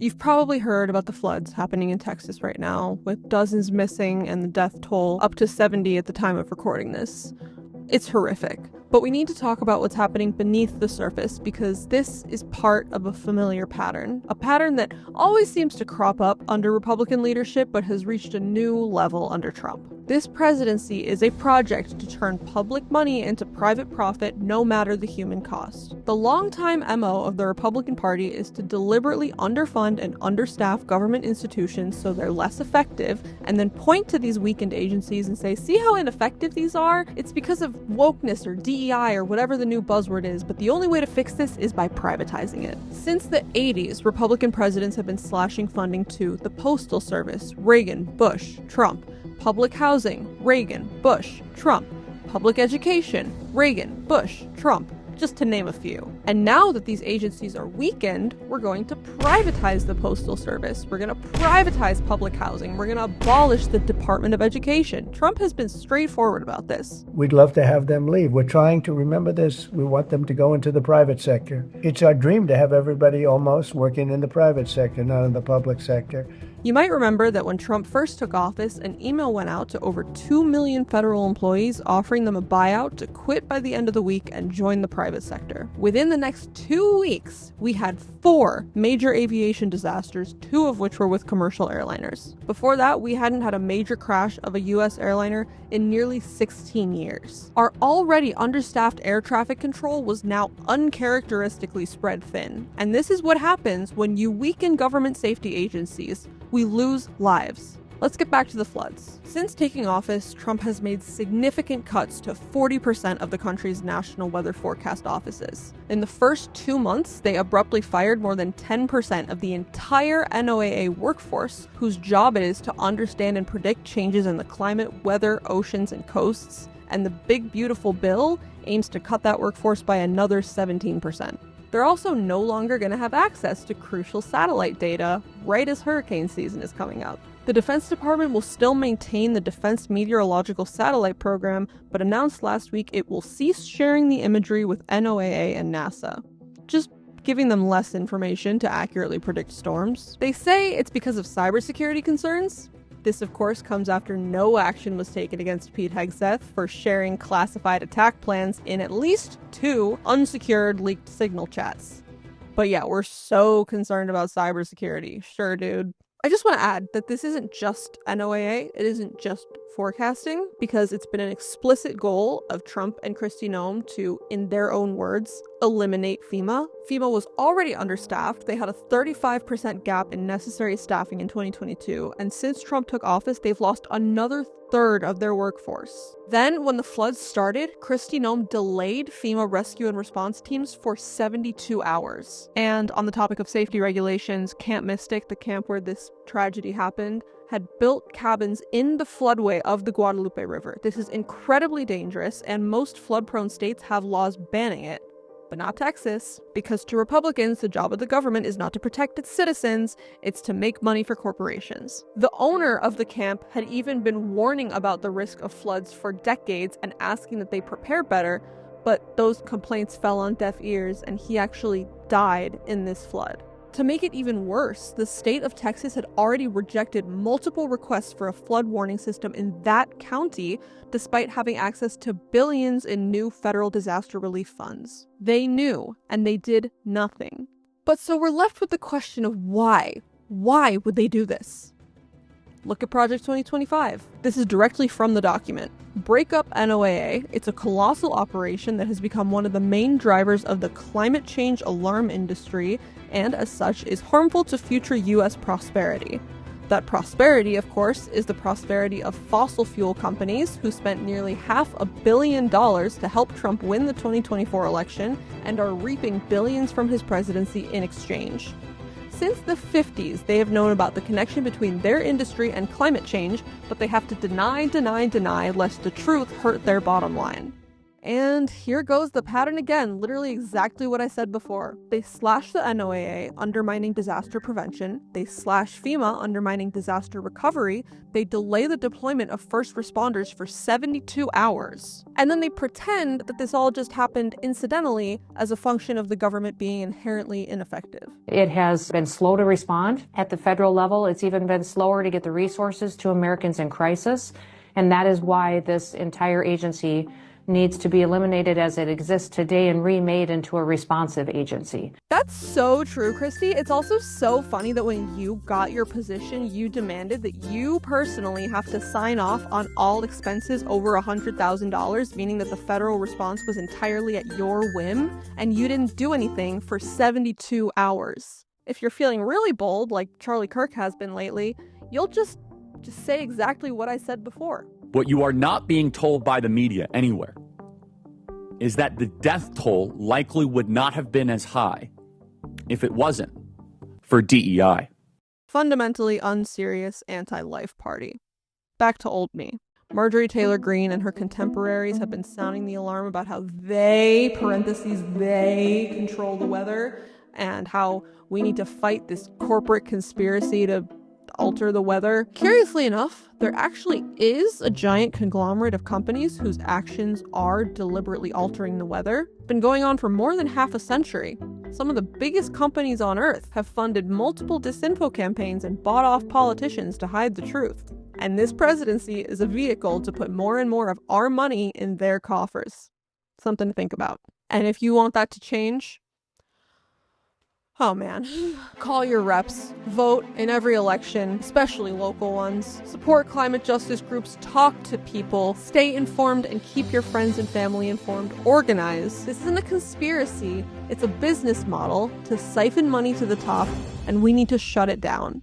You've probably heard about the floods happening in Texas right now, with dozens missing and the death toll up to 70 at the time of recording this. It's horrific. But we need to talk about what's happening beneath the surface because this is part of a familiar pattern. A pattern that always seems to crop up under Republican leadership but has reached a new level under Trump. This presidency is a project to turn public money into private profit no matter the human cost. The longtime MO of the Republican Party is to deliberately underfund and understaff government institutions so they're less effective, and then point to these weakened agencies and say, see how ineffective these are? It's because of wokeness or DEI or whatever the new buzzword is, but the only way to fix this is by privatizing it. Since the 80s, Republican presidents have been slashing funding to the Postal Service, Reagan, Bush, Trump, public housing, Reagan, Bush, Trump, public education, Reagan, Bush, Trump, just to name a few. And now that these agencies are weakened, we're going to privatize the Postal Service. We're going to privatize public housing. We're going to abolish the Department of Education. Trump has been straightforward about this. We'd love to have them leave. We're trying to remember this. We want them to go into the private sector. It's our dream to have everybody almost working in the private sector, not in the public sector. You might remember that when Trump first took office, an email went out to over 2 million federal employees offering them a buyout to quit by the end of the week and join the private sector. Within the next 2 weeks, we had 4 major aviation disasters, 2 of which were with commercial airliners. Before that, we hadn't had a major crash of a U.S. airliner in nearly 16 years. Our already understaffed air traffic control was now uncharacteristically spread thin. And this is what happens when you weaken government safety agencies. We lose lives. Let's get back to the floods. Since taking office, Trump has made significant cuts to 40% of the country's national weather forecast offices. In the first 2 months, they abruptly fired more than 10% of the entire NOAA workforce, whose job it is to understand and predict changes in the climate, weather, oceans, and coasts. And the Big Beautiful Bill aims to cut that workforce by another 17%. They're also no longer going to have access to crucial satellite data right as hurricane season is coming up. The Defense Department will still maintain the Defense Meteorological Satellite Program, but announced last week it will cease sharing the imagery with NOAA and NASA, just giving them less information to accurately predict storms. They say it's because of cybersecurity concerns. This, of course, comes after no action was taken against Pete Hegseth for sharing classified attack plans in at least 2 unsecured leaked signal chats. But yeah, we're so concerned about cybersecurity. Sure, dude. I just want to add that this isn't just NOAA, it isn't just forecasting, because it's been an explicit goal of Trump and Kristi Noem to, in their own words, eliminate FEMA. FEMA was already understaffed. They had a 35% gap in necessary staffing in 2022, and since Trump took office, they've lost another third of their workforce. Then, when the floods started, Kristi Noem delayed FEMA rescue and response teams for 72 hours. And on the topic of safety regulations, Camp Mystic, the camp where this tragedy happened, had built cabins in the floodway of the Guadalupe River. This is incredibly dangerous, and most flood-prone states have laws banning it. But not Texas, because to Republicans, the job of the government is not to protect its citizens, it's to make money for corporations. The owner of the camp had even been warning about the risk of floods for decades and asking that they prepare better, but those complaints fell on deaf ears and he actually died in this flood. To make it even worse, the state of Texas had already rejected multiple requests for a flood warning system in that county, despite having access to billions in new federal disaster relief funds. They knew, and they did nothing. But so we're left with the question of why? Why would they do this? Look at Project 2025. This is directly from the document. Break up NOAA. It's a colossal operation that has become one of the main drivers of the climate change alarm industry, and as such is harmful to future U.S. prosperity. That prosperity, of course, is the prosperity of fossil fuel companies who spent nearly $500 million to help Trump win the 2024 election and are reaping billions from his presidency in exchange. Since the 50s, they have known about the connection between their industry and climate change, but they have to deny lest the truth hurt their bottom line. And here goes the pattern again, literally exactly what I said before. They slash the NOAA, undermining disaster prevention. They slash FEMA, undermining disaster recovery. They delay the deployment of first responders for 72 hours. And then they pretend that this all just happened incidentally as a function of the government being inherently ineffective. It has been slow to respond at the federal level. It's even been slower to get the resources to Americans in crisis. And that is why this entire agency needs to be eliminated as it exists today and remade into a responsive agency. That's so true, Christy. It's also so funny that when you got your position, you demanded that you personally have to sign off on all expenses over $100,000, meaning that the federal response was entirely at your whim, and you didn't do anything for 72 hours. If you're feeling really bold, like Charlie Kirk has been lately, you'll just say exactly what I said before. What you are not being told by the media anywhere is that the death toll likely would not have been as high if it wasn't for DEI. Fundamentally unserious anti-life party. Back to old me. Marjorie Taylor Greene and her contemporaries have been sounding the alarm about how they, parentheses, they control the weather, and how we need to fight this corporate conspiracy to alter the weather. Curiously enough, there actually is a giant conglomerate of companies whose actions are deliberately altering the weather. It's been going on for more than half a century. Some of the biggest companies on Earth have funded multiple disinfo campaigns and bought off politicians to hide the truth. And this presidency is a vehicle to put more and more of our money in their coffers. Something to think about. And if you want that to change, oh man. Call your reps. Vote in every election, especially local ones. Support climate justice groups. Talk to people. Stay informed and keep your friends and family informed. Organize. This isn't a conspiracy. It's a business model to siphon money to the top, and we need to shut it down.